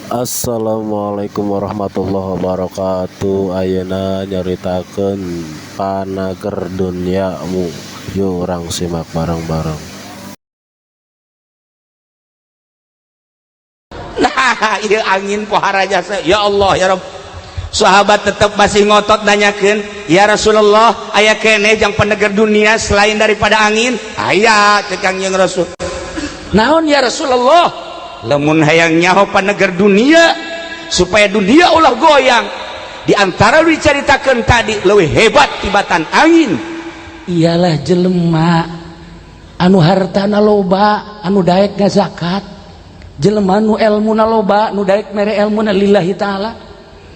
Assalamualaikum warahmatullahi wabarakatuh. Ayeuna nyaritakeun panager dunyamu. Yuk orang simak bareng-bareng. Nah, ieu angin pohara jasa. Ya Allah, ya Rabb. Sahabat tetap masih ngotot nanyakeun, "Ya Rasulullah, aya keneh jang paneger dunia selain daripada angin?" Aya teh Kangjeng Rasul. Naon ya Rasulullah? Lamun hayang nyaho paneger dunia supaya dunia ulah goyang, di antara diceritakeun tadi leuwih hebat tibatan angin ialah jelema anu hartana loba anu daek ngazakat, jelema anu elmuna loba anu daek mere elmuna lillahi taala,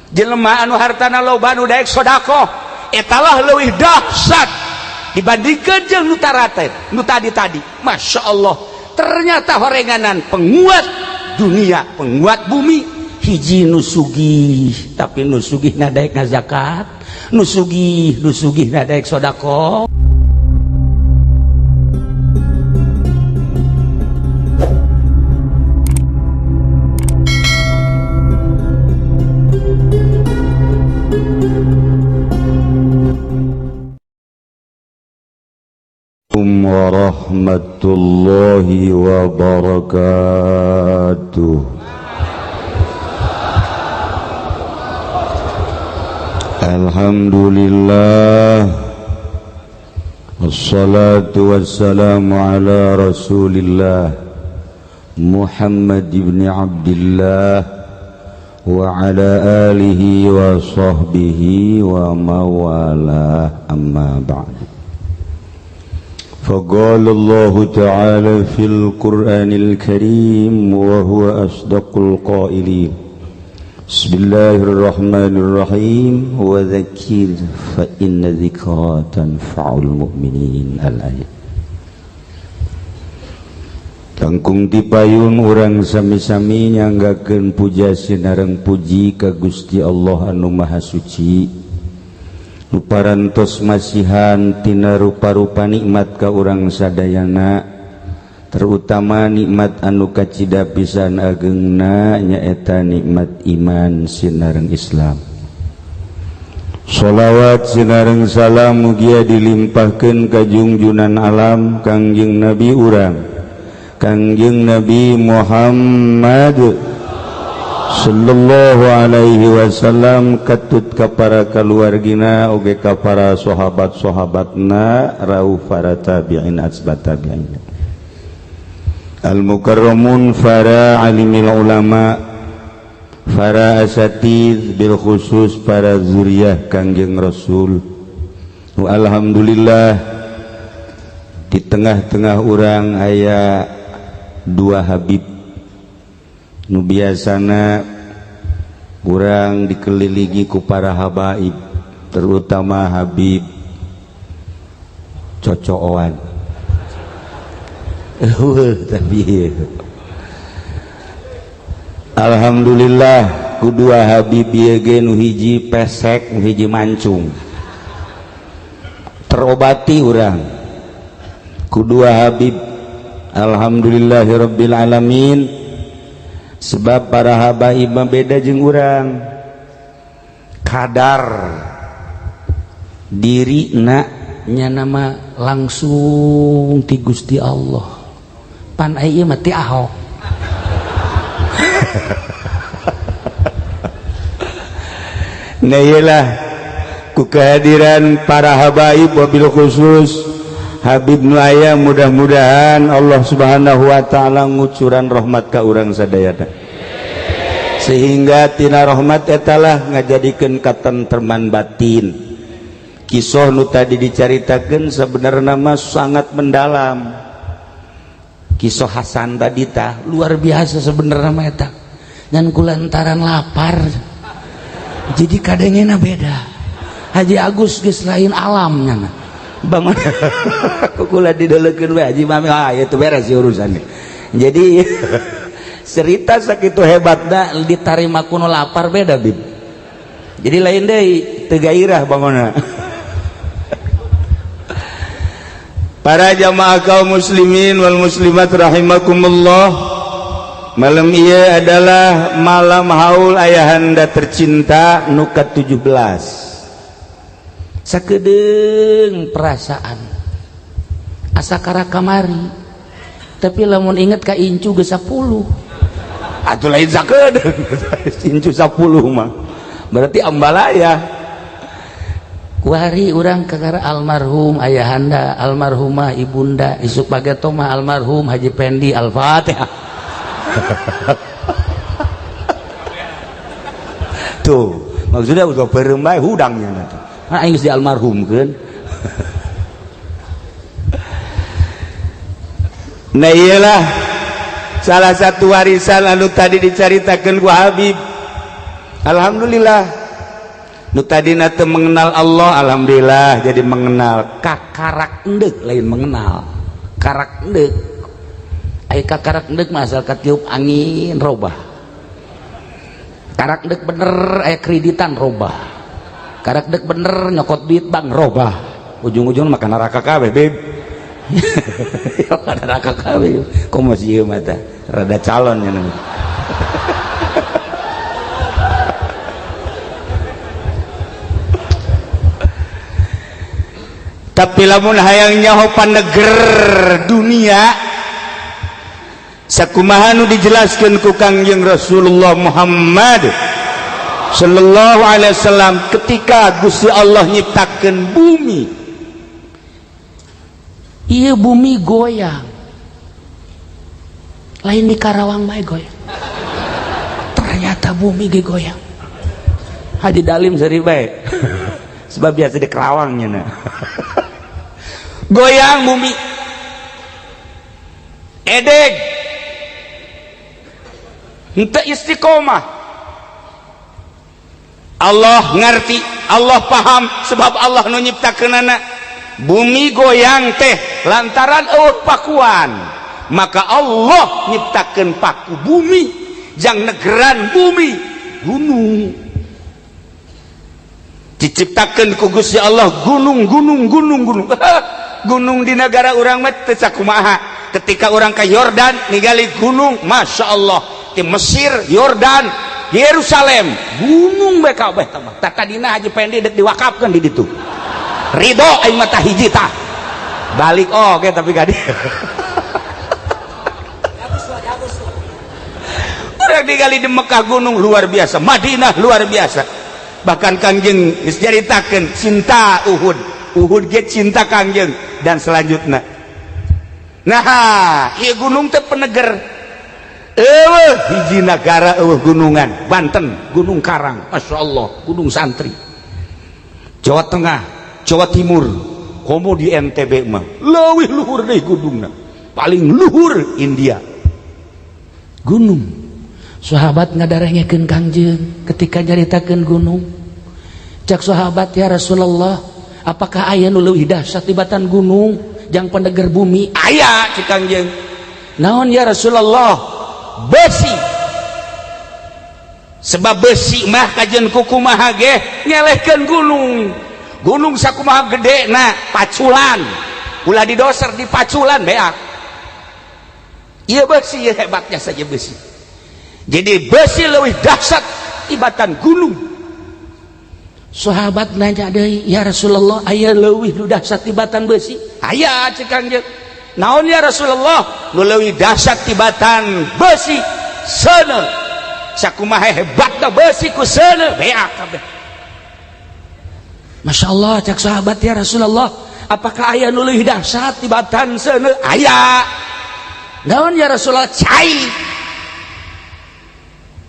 jelema anu hartana loba anu daek sedekah. Etalah leuwih dahsyat dibandingkeun jeung nu tarate nu tadi. Masya Allah, ternyata horenganan penguat dunia, penguat bumi. Hiji nusugih, tapi nusugih nadaek ngazakat, nusugih nadaek sodako. Warahmatullahi wabarakatuh. Alhamdulillah, wassalatu wassalamu ala rasulillah Muhammad ibn Abdillah wa ala alihi wa sahbihi wa mawalah, amma ba'du. فقال الله تعالى في القرآن الكريم وهو أصدق القائلين بسم الله الرحمن الرحيم وذكر فإن ذكرى تنفع المؤمنين. الآية. Tangkung dipayun urang sami-sami nyanggakeun puja sinareng puji ka Gusti Allah anu Maha Suci, nu parantos masihan tina rupa-rupa nikmat ka urang sadayana, terutama nikmat anu kacida pisan ageungna nyaeta nikmat iman sinareng Islam. Sholawat sinareng salam mugia dilimpahkeun ka junjunan alam Kangjeng Nabi urang, Kangjeng Nabi Muhammad sallallahu alaihi wasallam, katut ka para kaluargina oge ka para sahabat-sahabatna rauh para tabi'in asbat tabi'in al mukarramun, para alimil ulama, para asatidz, bil khusus para zuriyah Kangjeng Rasul. Alhamdulillah, di tengah-tengah urang aya dua habib nu biasana urang dikelilingi ku para habaib, terutama Habib Cocoan. Tapi alhamdulillah kedua Habib ieu ge nu hiji pesek nu hiji mancung, terobati urang kedua Habib. Alhamdulillahirabbil alamin. Sebab para habaib beda jeung urang, kadar dirina nya nama langsung ti Gusti Allah, pan ieu mah ti Ahok. Nah iyalah ku kehadiran para habaib wabil khusus Habib nu aya, mudah-mudahan Allah Subhanahu wa taala ngucuran rahmat ka urang sadayana, sehingga tina rahmat etalah ngajadikeun katentreman batin. Kisah nu tadi dicaritakeun sebenarnya mah sangat mendalam. Kisah Hasan tadi tah luar biasa sebenarnya mah eta. Ngan kulantaran lapar jadi kadengena beda. Haji Agus geus lain alamnya mah. Bangun kukula didelekeun we Haji Mami, itu beres urusannya. Jadi cerita sakitu hebatna ditarima kuno lapar beda bib. Jadi lain deui teu gairah bangona. Para jamaah kaum muslimin wal muslimat rahimakumullah, malam ia adalah malam haul ayahanda tercinta nuka 17 sakedeung perasaan asa kara kamari tapi lamun inget ka incu ge 10 atuh lain sakedeung incu 10 mah berarti ambalaya kuari urang kakara almarhum ayahanda almarhumah ibunda isuk bagetoma almarhum Haji Pendi Al-Fatihah tuh maksudnya udah perembai hudangnya nanti aing geus di almarhum kan nah iyalah salah satu warisan anu tadi diceritakan ku Habib alhamdulillah nu tadina teu mengenal Allah alhamdulillah jadi mengenal kakarak endek lain mengenal karak endek aya kakarak endek mah asal katiup angin robah karak endek bener aya kreditan robah karak endek bener nyokot duit bang robah ujung-ujung makan neraka kabeh beb ada neraka kabeh kok masih ieu mah teh rada calon ya namanya tapi lamun hayang nyaho paneger dunia sakumaha nu dijelaskeun ku Kangjeng Rasulullah Muhammad sallallahu alaihi wasallam ketika Gusti Allah nyiptakeun bumi ieu bumi goyang lain di Karawang bae goyang ternyata bumi ge goyang Haji Dalim seri bae sebab biasa di Karawangnya nah goyang bumi edeg henteu istiqomah Allah ngerti Allah paham sebab Allah nu nyiptakeunana bumi goyang teh lantaran eueuh pakuan maka Allah nyiptakeun paku bumi jang negeran bumi gunung diciptakeun ku Gusti Allah gunung gunung di negara orang mah teu sakumaha ketika orang ke Yordan ningali gunung Masya Allah di Mesir Yordan Yerusalem gunung bae kabeh tah mah tadina Haji Pendi dek diwakafkeun di ditu ridho aing mah tah hiji tah balik oge tapi ka dieu urang ningali di Mekah gunung luar biasa Madinah luar biasa bahkan Kangjeng geus caritakeun cinta Uhud ge cinta Kangjeng dan selanjutnya nah ieu gunung teh peneger eueuh hiji nagara eueuh gunungan Banten Gunung Karang Masya Allah Gunung Santri Jawa Tengah Jawa Timur komo di NTB mah leuwih luhur deui gunungna paling luhur India gunung sahabat ngadarengekeun Kangjeng ketika nyaritakeun gunung cak sahabat ya Rasulullah apakah aya nu leuwih dahsyat tibatan gunung jang pendeger bumi aya cik Kangjeng naon ya Rasulullah besi sebab besi mah kajen kukumaha ge ngelehkeun gunung sakumaha gede na paculan ulah didoser di paculan beak ieu besi ieu hebatnya saja besi jadi besi leuwih dahsyat tibatan gunung sahabat nanya deui ya Rasulullah aya leuwih nu dahsyat tibatan besi aya cik Kangjeng naon ya Rasulullah nu leuwih dahsyat tibatan besi seuneu sakumaha hebatna besi ku seuneu beak kabeh Masya Allah cak sahabat ya Rasulullah apakah aya nu leuwih dahsyat tibatan seuneu aya naon ya Rasulullah cai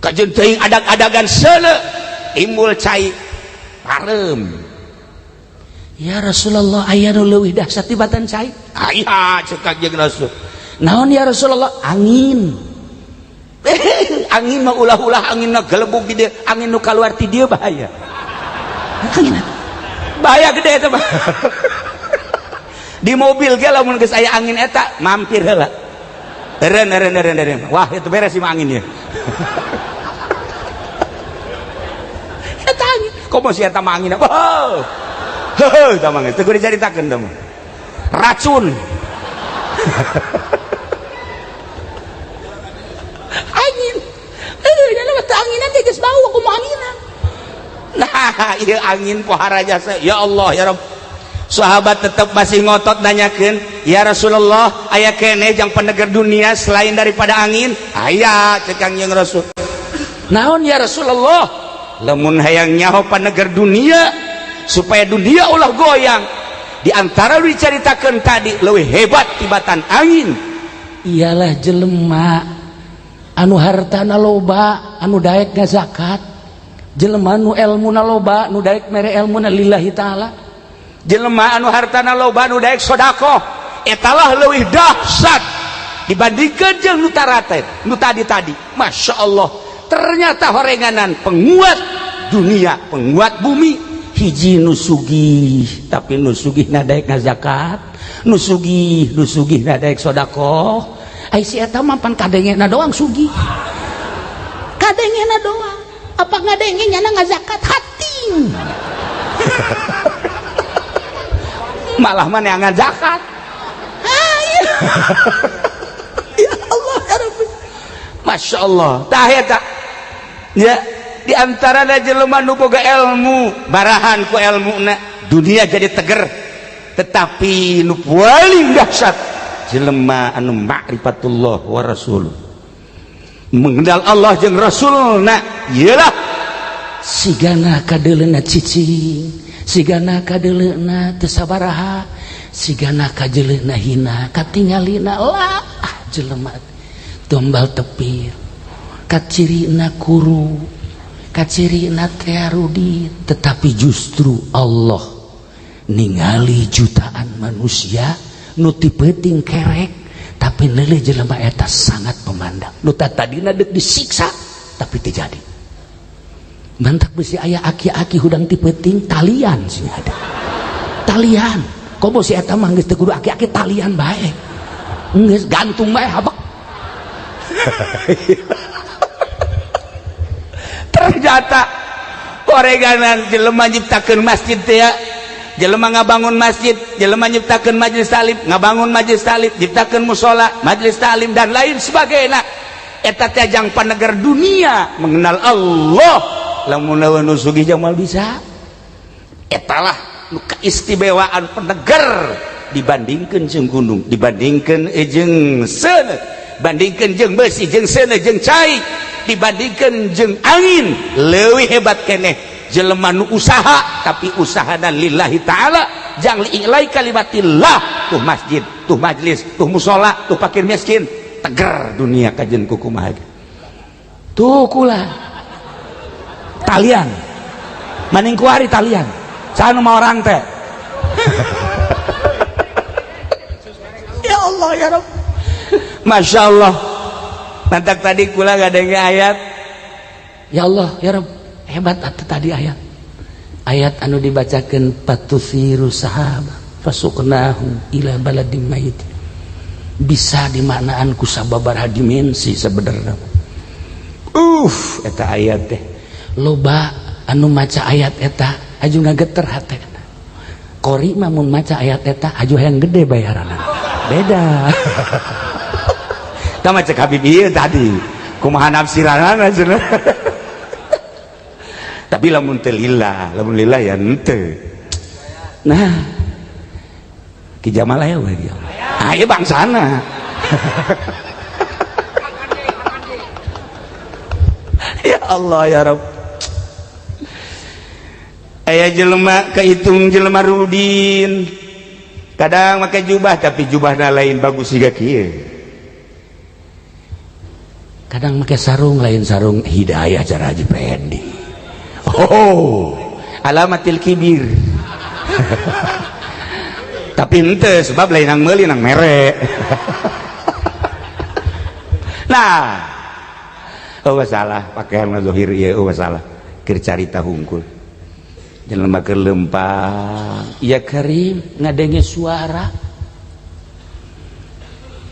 kajeun teuing adag-adagan seuneu imbul cai parem ya Rasulullah aya nu leuwih dahsyat tibatan cai aya ceuk Kangjeng Rasul naon ya Rasulullah angin angin mah ulah-ulah anginna gelebug di dieu angin nu kaluar ti dieu bahaya angin bahaya gede eta mah di mobil ge lamun geus aya angin eta mampir heula eureun wah itu beres si angin ieu eta angin komo si eta mah angin heuh tah mah teu kudu dicaritakeun tah mah racun anginan dia geus bau aku mau anginan. Nah ieu angin pohara jasa ya Allah ya Rabb. Sahabat tetap masih ngotot nanyakeun, ya Rasulullah aya keneh jang penegor dunia selain daripada angin? Aya cek Kangjeng Rasul. Naon ya Rasulullah? Lamun hayang nyaho penegor dunia supaya dunia ulah goyang, di antara diceritakeun tadi leuwih hebat tibatan angin. Iyalah jelema anu hartana loba anu daek ga zakat, jelema anu elmuna loba anu daek mere elmuna lillahi taala, jelema anu hartana loba anu daek sedekah etalah leuwih dahsyat dibandingkeun jeung nu taratet nu tadi-tadi. Masya Allah, ternyata horenganan penguat dunia, penguat bumi. Hiji nu sugih tapi nu sugih na daek zakat, nu sugih na daek sedekah. Ai si eta mah pan kadengena doang sugih, kadengena doang. Apa ngadengenya na ngazakat hating malah mana yang ngazakat. Ya Allah ya Rabbi, Masya Allah. Tah eta ya di antara jelema nu boga ilmu barahan ku ilmuna dunia jadi teger, tetapi nu paling dahsyat jelema anu ma'rifatullah wa rasul, mengenal Allah jeung rasulna. Iyalah sigana kadeleuna cicing, sigana kadeleuna teu sabaraha, sigana kajeleuna hina katingalina lah jelema tombal tepir, kacirina kuru, kacirina tearudi. Tetapi justru Allah ningali jutaan manusia nu ti peuting kerek tapi leuleuh jelema eta sangat memandang. Nu tadina deuk disiksa tapi teu jadi. Mantak besi aya aki-aki hudang ti peuting talian sih ada. Talian. Komo si eta mah geus teu kudu aki-aki talian bae. Geus gantung bae habak. Ternyata koreganan jelema nyiptakeun masjid teh ya, jelema ngabangun masjid, jelema nyiptakeun majelis talim, ngabangun majelis talim, nyiptakeun mushola, majelis talim dan lain sebagainya. Eta teh jang panegor dunia mengenal Allah. Lamun nu sugih jang mal bisa. Etalah nu keistimewaan penegor dibandingkeun jeung gunung, dibandingkeun jeung seuneu, bandingkeun jeung besi jeung seuneu jeung cai, dibandingkeun jeung angin leuwih hebat keneh jelema nu usaha tapi usahana lillahi taala, jang liilai kalimatillah. Tuh masjid, tuh majlis, tuh mushola, tuh fakir miskin, teger dunia kajen kukumaha. Tuh kula talian maning kuari talian saha nu mau orang teh. Ya Allah ya Rabb, Masya Allah. Mantak tadi kula ngadenge ayat Ya Allah ya Rabb, hebat atuh tadi ayat anu dibacakeun patusiru sahaba fasuqnahu ila baladim mayit. Bisa dimaknaan ku sababaraha dimensi sebenarnya. Eta ayat teh loba anu maca ayat eta aju ngageter hatena. Qori mah mun maca ayat eta aju hayang gede bayaranna. Beda. Tah maca Habib ieu tadi kumaha nafsiranana cenah. Tapi lamun teu lillah, lamun lillah ya henteu. Nah, Ki Jamal aya we dia. Ah ieu bangsana. Ya Allah ya Rabb. Aya jelema kahitung jelema rudin. Kadang make jubah tapi jubahna lain bagus siga kieu. Kadang make sarung lain sarung Hidayah cara Haji Pendi. Oh, alamatil kibir. Tapi ente sebab lain nang meuli nang mere. Nah, masalah pakaian zohir ieu masalah keur carita hungkul. Jelema keur lempang, Ya Karim ngadenge suara.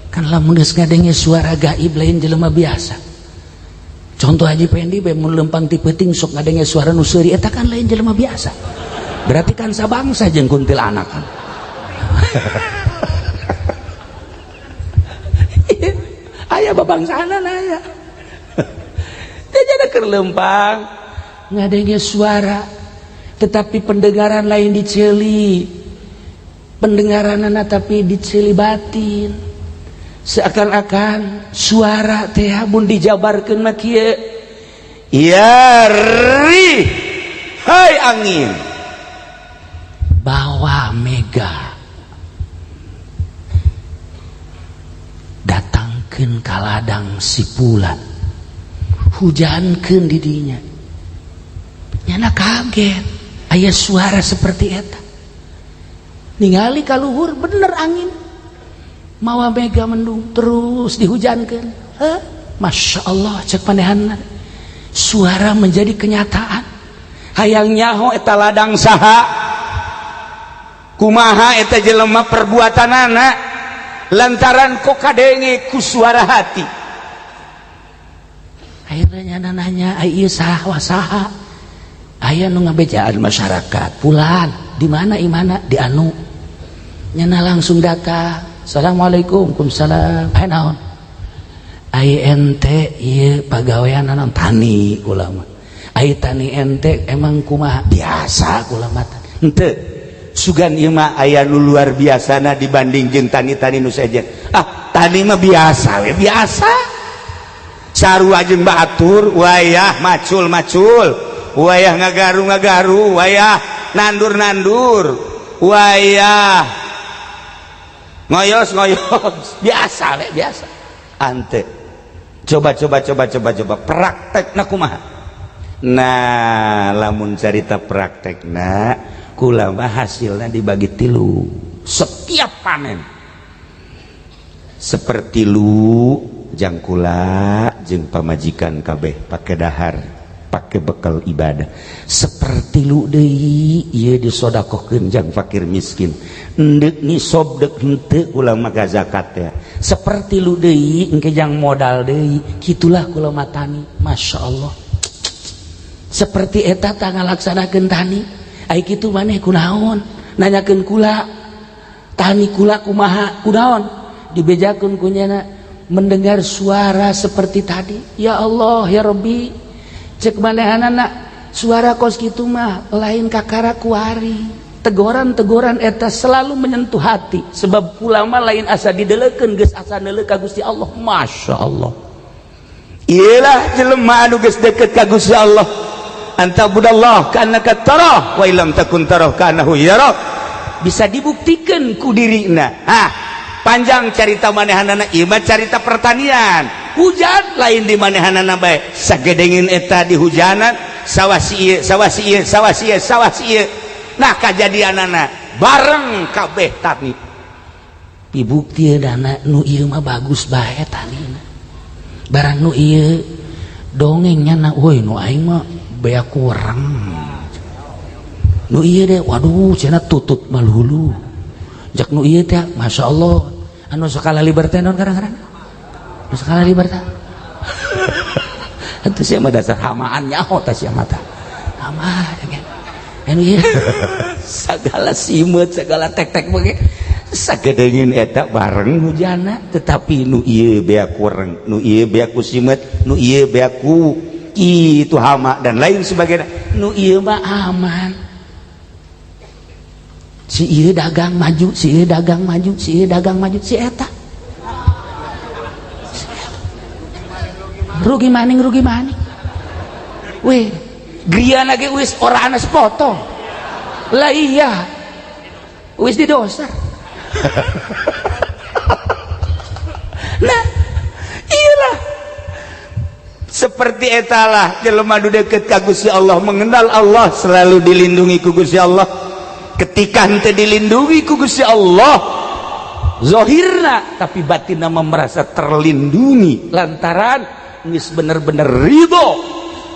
Kan lamun geus ngadenge suara gaib lain jelema biasa. Contoh Haji Pendi bae mun lempang ti peuting sok ngadenge suara nu seuri eta kan lain jelema biasa. Berarti kan sabangsa jeung kuntilanak kan. aya babangsana aya. Teh jadi kerlempang ngadenge suara tetapi pendengaran lain diceli pendengaran tapi diceli batin seakan-akan suara teh mun dijabarkeun mah kieu ya ri hai angin bawa mega datangkeun ka ladang si Pulan hujankeun di dinya nyana kaget aya suara seperti eta ningali ka luhur bener angin mawa mega mendung terus dihujankeun Masya Allah cek panehanna suara menjadi kenyataan hayang nyaho eta ladang saha kumaha eta jelema perbuatanana lantaran kok kadenge ku suara hati akhirnya nanya ieu saha aya nu ngabejaan masyarakat Pulan di mana imana di anu nyana langsung datang assalamualaikum waalaikumsalam aya naon aya ente ieu pagawean naon tani ulama aya tani ente emang kumaha biasa ulama henteu sugan ieu mah aya nu luar biasana dibanding jeung tani-tani nu sejen tani mah biasa we biasa sarua jeung batur wayah macul-macul wayah ngagaru-ngagaru wayah nandur-nandur wayah ngoyos-ngoyos biasa we biasa ante coba praktekna kumaha nah lamun carita praktekna kula mah hasilna dibagi 3 setiap panen seperti lu jang kula jeung pamajikan kabeh pake dahar pakai bekal ibadah seperti lu deui ieu disodakohkeun jang fakir miskin endek nisob dek henteu ulah maga zakat ya seperti lu deui engke jang modal deui kitulah kula matani Masya Allah seperti eta tah ngalaksanakeun tani ai kitu maneh kunaon nanyakeun kula tani kula kumaha kunaon dibejakeun ku nyana mendengar suara seperti tadi ya Allah ya Rabbi cek manehanana suara kos kitu mah lain kakara kuari teguran-teguran eta selalu menyentuh hati sebab ulama lain asa dideleukeun geus asa neuleuh ka Gusti Allah Masya Allah iyalah jelema anu geus deukeut ka Gusti Allah anta budallah kannaka tarah wa illam takun tarah kanahu yarah bisa dibuktikan ku dirina panjang carita manehanana ieu mah carita pertanian hujan lain di manehanana bae sagedengin eta di hujanan sawasi ieu nah kajadianana bareng kabeh tani dibukti dana nu ieu mah bagus bae tanina barang nu ieu dongengnya na woi nu aing mah bea kurang nu ieu deh waduh cenah tutut malhulu jak nu ieu teh Masya Allah anu sakala libertad naon kadang-kadang sekali libertad itu sih mah dasar hamaan nyaho tah sia mata hama anu ieu segala simeut segala tek-tek bage sagedengin eta bareng hujana tetapi nu ieu bea kurang nu ieu bea ku simeut nu ieu bea ku kitu hama dan lain sebagainya nu ieu mah aman si ieu dagang maju si ieu dagang maju si ieu dagang maju si eta rugi maning weh griana ge wis ora ana sepotong lah iya wis didosa nah iyalah seperti etalah jelema nu deukeut ka Gusti Allah mengenal Allah selalu dilindungi ku Gusti Allah ketika henteu dilindungi ku Gusti Allah zahirna tapi batinna merasa terlindungi lantaran geus bener-bener ridho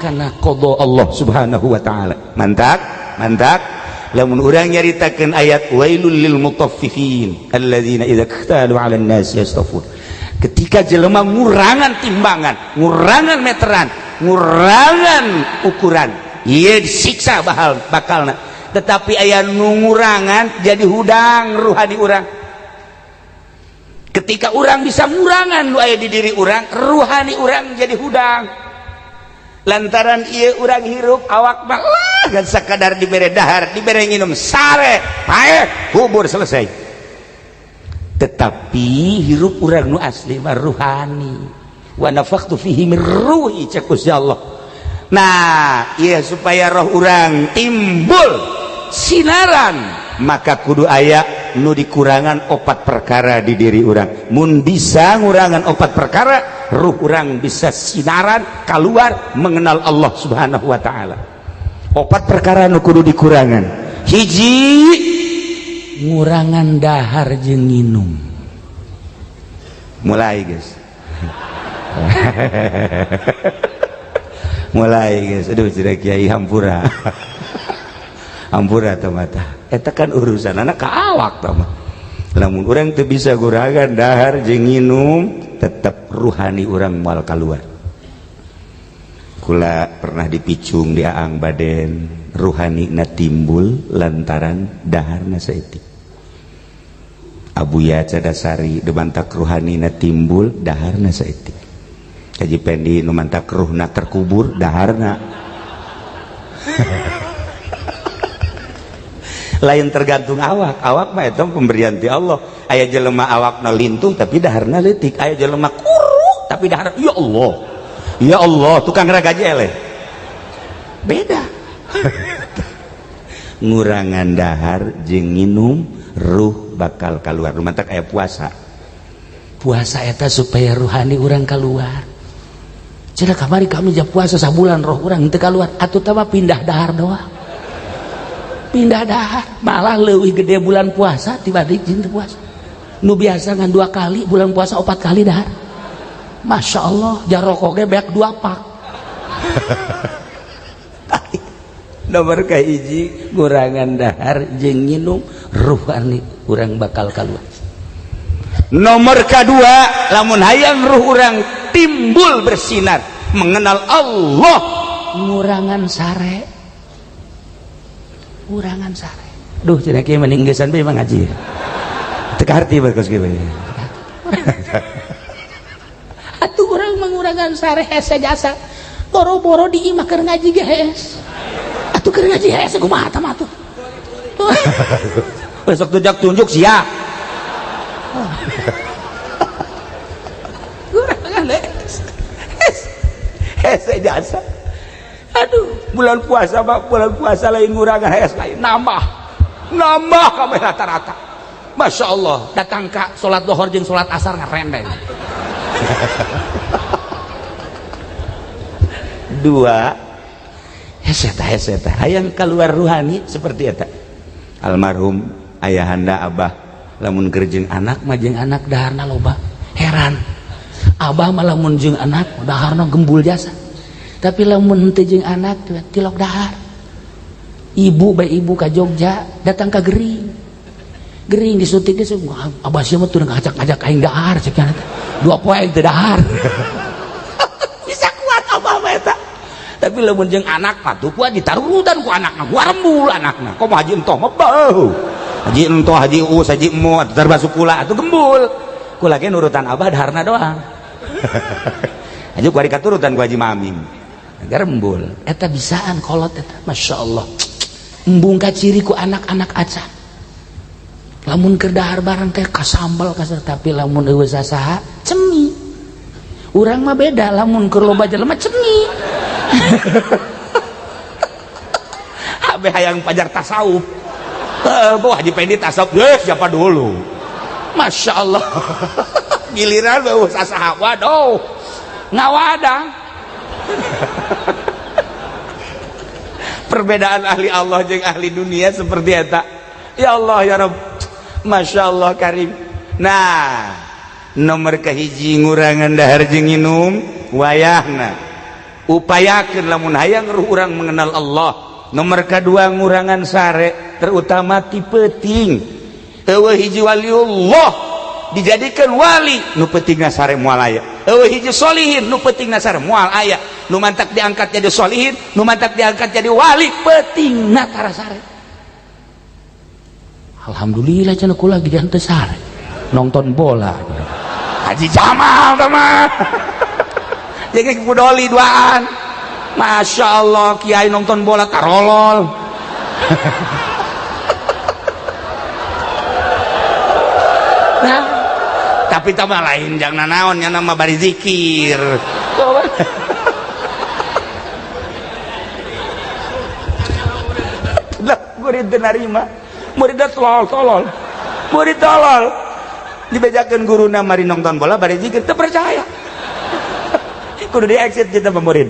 karena qada Allah Subhanahu wa taala mantap lamun urang nyaritakeun ayat wailul lil mutaffifin alladzina idza iktalu 'alan nas yastafun ketika jelema ngurangan timbangan ngurangan meteran ngurangan ukuran ieu disiksa bakalna tetapi aya nu ngurangan jadi hudang ruhani urang ketika orang bisa ngurangan nu aya di diri orang ruhani orang jadi hudang lantaran ieu urang hirup awak mah kan sakadar dibere dahar dibere nginum sare pae kubur selesai. Tetapi hirup urang nu asli mah ruhani wa nafakhtu fihi min ruhi cek Gusti Allah. Nah ieu supaya roh urang timbul sinaran maka kudu aya nu dikurangan 4 perkara di diri urang. Mun bisa ngurangan 4 perkara ruh urang bisa sinaran keluar mengenal Allah Subhanahu wa taala. 4 perkara nu kudu dikurangan. Hiji ngurangan dahar jeung nginum. Mulai guys. Mulai guys. Aduh cenah kiai hampura. Hampura teh mata. Eta kan urusan anak ka awak teh mah. Lamun urang teu bisa ngurangan dahar jeung nginum tetap ruhani urang moal kaluar. Kula pernah dipicung di Aang Baden, ruhani na timbul lantaran daharna saeutik. Abuya Cadasari demantak ruhani na timbul daharna saeutik. Kaji Pendi nu mantak ruhna terkubur daharna. Lain tergantung awak mah eta pemberian ti Allah. Aya jelema awakna lintuh tapi daharna leutik, aya jelema kuru tapi dahar ya Allah. Ya Allah, tukang ragaje eleh. Beda. Ngurangan dahar jeung nginum ruh bakal keluar. Lumantak aya puasa. Puasa eta supaya ruhani urang keluar. Cenah kamari kami jah puasa sabulan roh urang teu keluar. Atuh teh mah pindah dahar doang. Pindah dahar malah leuwih gede bulan puasa tibalik jeung teu puasa. Nu biasa ngan 2 kali bulan puasa 4 kali dahar. Masya Allah jaroko ge beak 2 pak. Nomor kahiji ngurangan dahar jeung nginum ruhani urang bakal keluar. Nomor kedua lamun hayang ruh urang timbul bersinar mengenal Allah Ngurangan sare. Ngurangan sare. Duh cenah kieu mending gesan bae mah ngaji. Teu kaharti bae kos kieu bae. Atuh urang mengurangan sare hese jasa. Boro-boro di imah keur ngaji ge hees. Atuh keur ngaji hees kumaha tah atuh. Besok tunjuk siap. Ngurangan hese jasa. Aduh, bulan puasa lain ngurangan hees lain nambah kabeh rata-rata. Masya Allah, datang ka salat dohor jeung salat asar ngarendeng. 2 heseta hayang keluar ruhani seperti eta. Almarhum ayahanda Abah lamun keur jeung anak mah jeung anak daharna loba. Heran. Abah mah lamun jeung anak daharna gembul jasa. Tapi lamun henteu jeung anak tilok dahar. Ibu ka Jogja datang ka Gering disuntik geus Abah sia mah teu ngajak-ngajak aing dahar cek nya 2 poe teu dahar. Bisa kuat Abah mah eta. Tapi lamun jeung anak mah tuh kuat ditarutan ku anakna, gua rembul anakna. Komo haji entoh mah beuh. Haji entoh, haji us, haji emu atuh terbasuk kula atuh gembul. Kula ge nurutan Abah daharna doang. Haji ku ari katurutan ku Haji Maming. Rembul. Eta bisaan kolot eta. Masya Allah. Embung ka ciri ku anak-anak acan. Lamun keur dahar barang teh kasambal kasar tapi lamun eueuh sasaha cemi. Urang mah beda lamun keur loba jelema cemi. Habe hayang pajar tasawuf. Boh Haji Pendi tasawuf geus siapa dulu. Masya Allah. Giliran eueuh sasaha waduh. Ngawadang. Perbedaan ahli Allah jeung ahli dunia seperti eta. Ya Allah ya Rabb. Masya Allah karim. Nah nomor kahiji ngurangan dahar jeung nginum wayahna upayakeun lamun hayang ruh urang mengenal Allah. Nomor kedua ngurangan sare terutama ti peuting. Eueuh hiji waliullah dijadikan wali nu peutingna sare moal aya. Eueuh hiji solihin nu peutingna sare moal aya. Nu mantak diangkat jadi solihin, nu mantak diangkat jadi wali peutingna tara sare. Alhamdulillah cenah kula gidean teu sare. Nonton bola. Haji Jamal teh mah. Jeung budoli duaan. Masya Allah kiai nonton bola tarolol. Nah, tapi tambah lain jangan naon yang nama bari zikir. Lah murid nerima, murid tolol, murid tolol. Dibejakeun guruna mari nonton bola bari zikir teu percaya. Kudu di exit kita pemurid.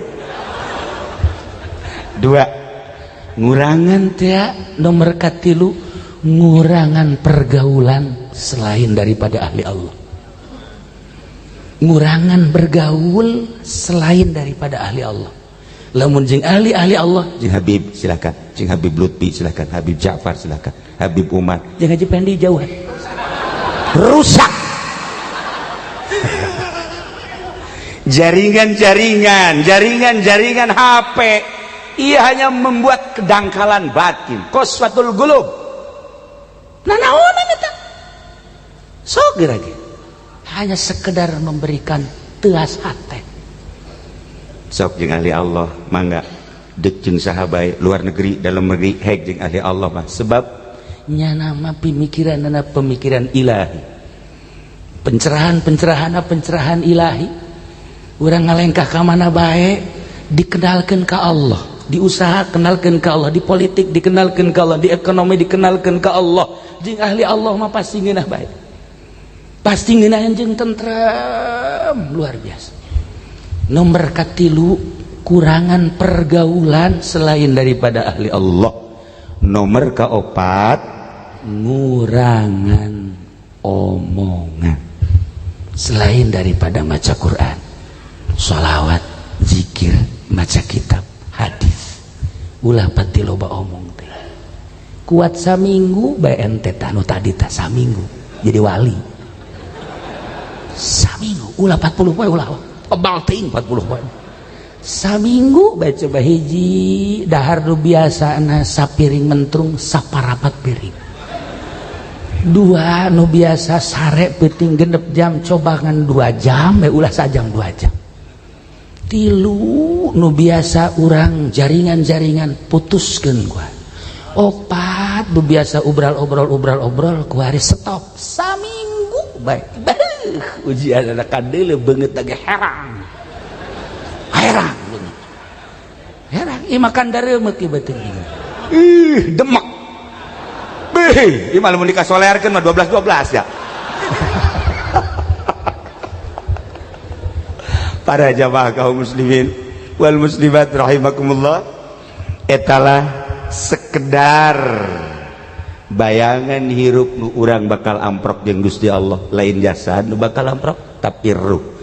2 ngurangan teh nomor katilu ngurangan pergaulan selain daripada ahli Allah. Ngurangan bergaul selain daripada ahli Allah. Lamun jeung ahli Allah, Jeung Habib silakan, Jeung Habib Lutfi silakan, Habib Ja'far silakan, Habib Umar. jeung Haji Pendi jauhan. Rusak. Jaringan HP ia hanya membuat kedangkalan batin, qaswatul qulub. Nanaonan eta? Sok lagi. Hanya sekedar memberikan teas hati. Sok jeung ahli Allah mangga deuk jeung sahabat luar negeri dalam negeri hek jeung ahli Allah mah sebab Nya nama pemikiran ilahi. Pencerahan ilahi. Urang ngalengkah ka mana bae dikenalkeun ka Allah, di usaha kenalkeun ka Allah, di politik dikenalkeun ka Allah, di ekonomi dikenalkeun ka Allah. Jeung ahli Allah mah pasti ngeunah bae. Pasti ngeunah jeung tentrem luar biasa. Nomor katilu kurangan pergaulan selain daripada ahli Allah. nomor kaopat ngurangan omongan selain daripada maca Quran, sholawat, zikir, maca kitab, hadis. Ulah pati loba omong teh. Kuat saminggu bae ente tanu tadi tah saminggu jadi wali. Saminggu ulah 40 poe ulah. Kebal teuing 40 poe. Saminggu bae coba hiji dahar nu biasana sapiring mentrung saparapat piring. 2 nu biasa sare peuting genep jam cobangan 2 jam bae ulah sajam 2 jam. 3 nu biasa urang jaringan-jaringan putuskeun gua. 4 nu biasa obrol ku hari stop saminggu bae. Ujian anak kadeuleu beungeut lagi herang ieu makan dareumeuk ieu beuteung Demek beh ieu mah lamun dikasolearkeun mah 12 ya. para jamaah kaum muslimin wal muslimat rahimakumullah, etalah sekedar bayangan hirup nu urang bakal amprok jeung Gusti Allah, lain jasad nu bakal amprok tapi ruh.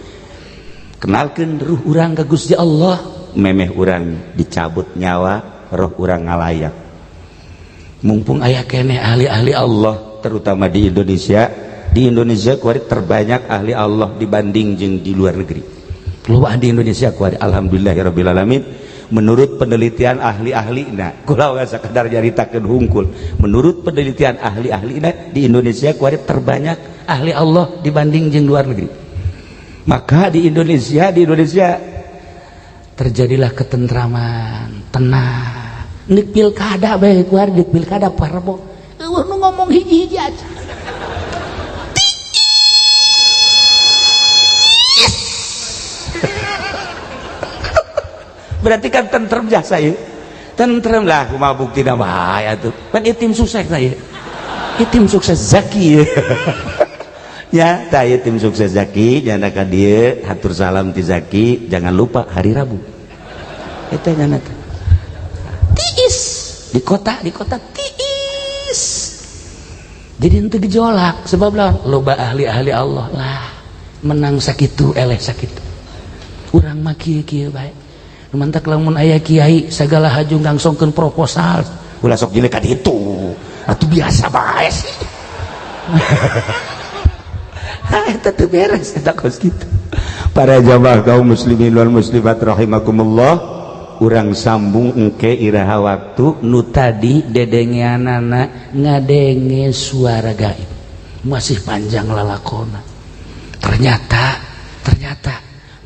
Kenalkeun ruh urang ka Gusti Allah, memeh urang dicabut nyawa, roh urang ngalayak. mumpung aya keneh ahli-ahli Allah Terutama di Indonesia. Di Indonesia kuari terbanyak ahli Allah dibanding jeung di luar negeri. Loba di Indonesia kuari Alhamdulillahirabbil alamin. Menurut penelitian ahli-ahlina, kula we sakadar nyaritakeun hungkul. Menurut penelitian ahli-ahlina di Indonesia kuari terbanyak ahli Allah dibanding jeung luar negeri. Maka di Indonesia terjadilah ketentraman, tenang. Nek pilkada bae kuari di pilkada parbo. Eueuh nu ngomong hiji-hiji aja. berarti kan tentrem jasa ya. Tentrem lah kumaha buktina bae atuh. Pan ieu tim sukses saya. Ieu tim sukses Zaki. Ya, tah ieu tim sukses Zaki, nyana ka dieu hatur salam ti Zaki, jangan lupa hari Rabu. Eta nyana teh. Tiis di kota tiis. Jadi ente gejolak sebab loba ahli-ahli Allah lah menang sakitu eleh sakitu. Urang mah kieu-kieu bae. Mantak lamun aya kiai sagala haju ngangsongkeun proposal ulah sok jelek ka ditu atuh biasa bae sih. Eta teu beres eta kos kitu. Para jamaah kaum muslimin wal muslimat rahimakumullah, urang sambung engke iraha waktu Nu tadi dedengeanana ngadenge suara gaib masih panjang lalakona. Ternyata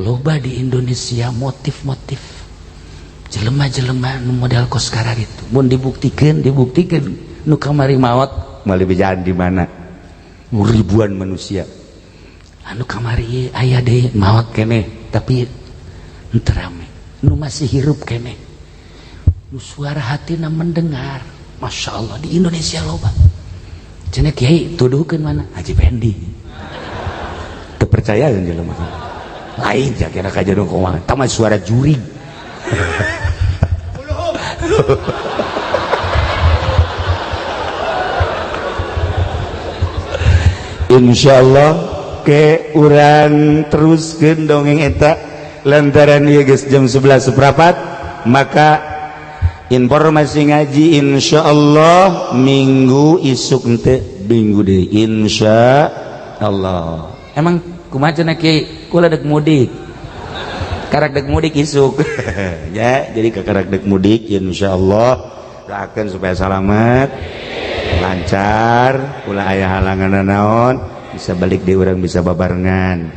loba di Indonesia motif-motif jelema-jelema nu model kos karar itu mun dibuktikan nu kamari maot Mali bejaan di mana ribuan manusia anu kamari aya deui maot keneh tapi henteu rame nu masih hirup keneh nu suara hatina mendengar Masya Allah di Indonesia loba cenah kiai tuduhkeun mana Haji Pendi teu percaya kan jelema lain ja kira kajeung kumaha tah mah suara jurig insyaallah ke urang teruskeun dongeng eta lantaran ieu geus jam 11 seprapat maka informasi ngaji insyaallah minggu isuk teh minggu deui insyaallah. emang kumaha cenah kiai kula dek mudik karak dek mudik isuk ya jadi kakarak dek mudik insyaallah doakeun supaya selamat lancar ulah aya halangan naon bisa balik di urang bisa babarengan.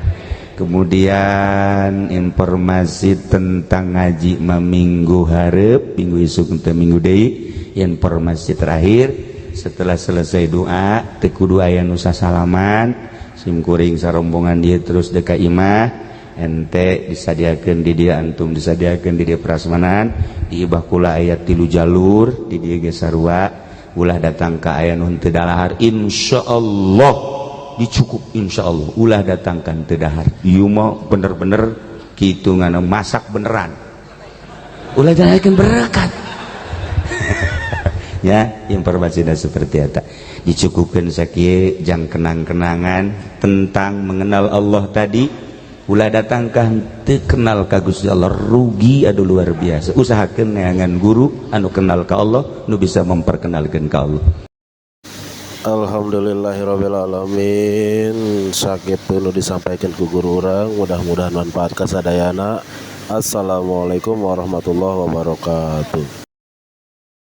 Kemudian informasi tentang ngaji minggu hareup minggu isuk teh minggu deui. Informasi terakhir setelah selesai doa teu kudu aya nu sasalaman simkuring sarombongan dia terus deka imah ente disadiakeun di dia antum disadiakeun di dia prasmanan di ibah kula aya 3 jalur di dia ge sarua ulah datang ka aya nu teu dalahar insyaallah dicukup insyaallah ulah datangkan teu dahar ieu mah bener-bener kitungan masak beneran ulah jangan berkat ya informasinya seperti eta dicukupkan sakieu jang kenang-kenangan tentang mengenal Allah tadi ulah datangkan teu kenal ka Gusti Allah rugi adu luar biasa usahakeun neangan guru anu kenal ka Allah nu bisa memperkenalkeun ka Allah. Alhamdulillahirabbil alamin sakitu nu disampaikan ku guru urang mudah-mudahan manfaat kasadayana. Assalamualaikum warahmatullahi wabarakatuh.